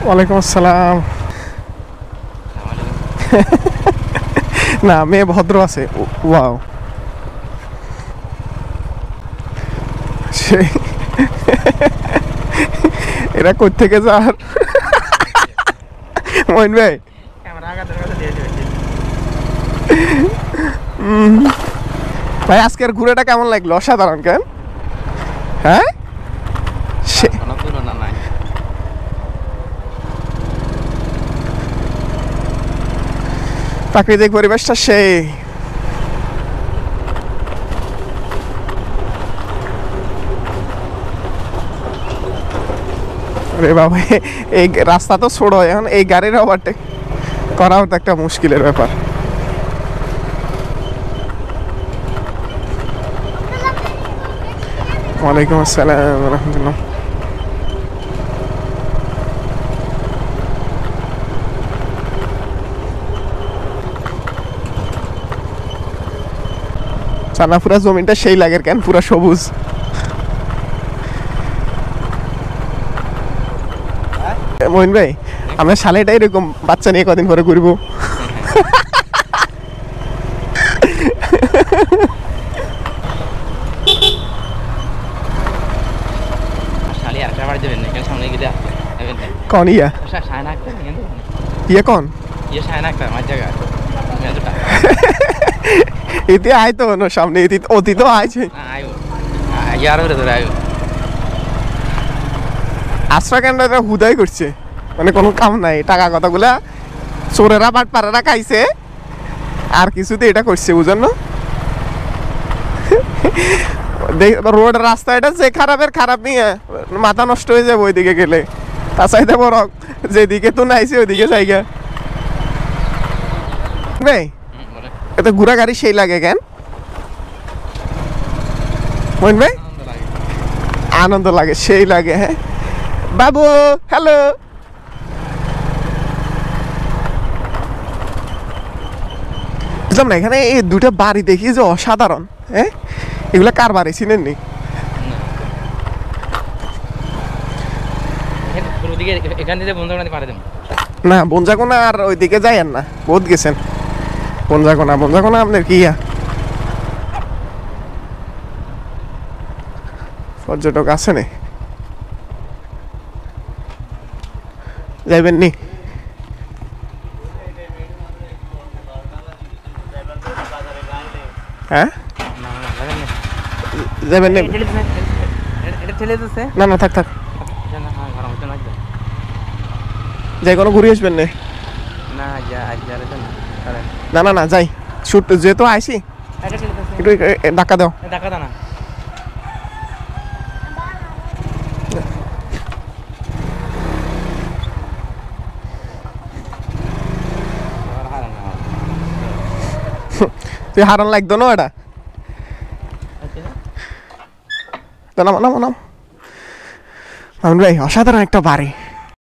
ওয়ালাইকুম আসসালাম। না মেয়ে ভদ্র আছে। ওয়াও সেই এরা কই থেকে যার মইন ভাই ভাই আজকের ঘুরেটা কেমন লাগলো? অসাধারণ। কেন হ্যাঁ প্রাকৃতিক পরিবেশটা সেই। আরে বাবা এই রাস্তা তো ছোট, এখন এই গাড়ির ওভারটেক করাও তো একটা মুশকিলের ব্যাপার। ওয়ালাইকুম আসসালাম রহমতুল্লাহ। চানাপুরা জমিনটা সেই লাগে কেন, পুরা সবুজ। মহিন ভাই আমরা শালেটা এরকম বাচ্চা নিয়ে কদিন পরে ঘুরবো। কন ইয়া ইয়ে কন ইতি আয় তো সামনে অতি তো আইছে আশ্রয় কেন্দ্রটা হুদাই করছে, মানে কোনো কাম নাই। টাকা কথাগুলা চোরেরা বাট পাড়ারা খাইছে আর কিছুতে এটা করছে, বুঝেন না? রোড রাস্তা এটা যে খারাপের খারাপ নিয়ে মাথা নষ্ট হয়ে যাবে ওইদিকে গেলে। তা চাইতে বড় যেদিকে তো নাইছে ওইদিকে জায়গা ভাই। এত ঘোরা গাড়ি সেই লাগে কেন মইন ভাই? আনন্দ লাগে, সেই লাগে। হ্যাঁ বাবু হ্যালো। বুঝলাম না এখানে এই দুটো বাড়ি দেখি যে অসাধারণ। হ্যাঁ এগুলা কার বাড়ি চিনেননি? না বনজাকোনা আর ওইদিকে যাইয়েন না, বহুত গেছেন। বনজাকোনা বনজাকোনা আপনার কি পর্যটক আছে না, যাইবেন নি? হ্যাঁ যাবেন না? না না থাক থাক, যাই কোনো ঘুরে আসবেন না? না না না যাই শুট যেহেতু আইসি একটু ধাক্কা দাও। তুই হারান লাগতো না এটা। নাম নাম নাম ভাই অসাধারণ একটা বাড়ি।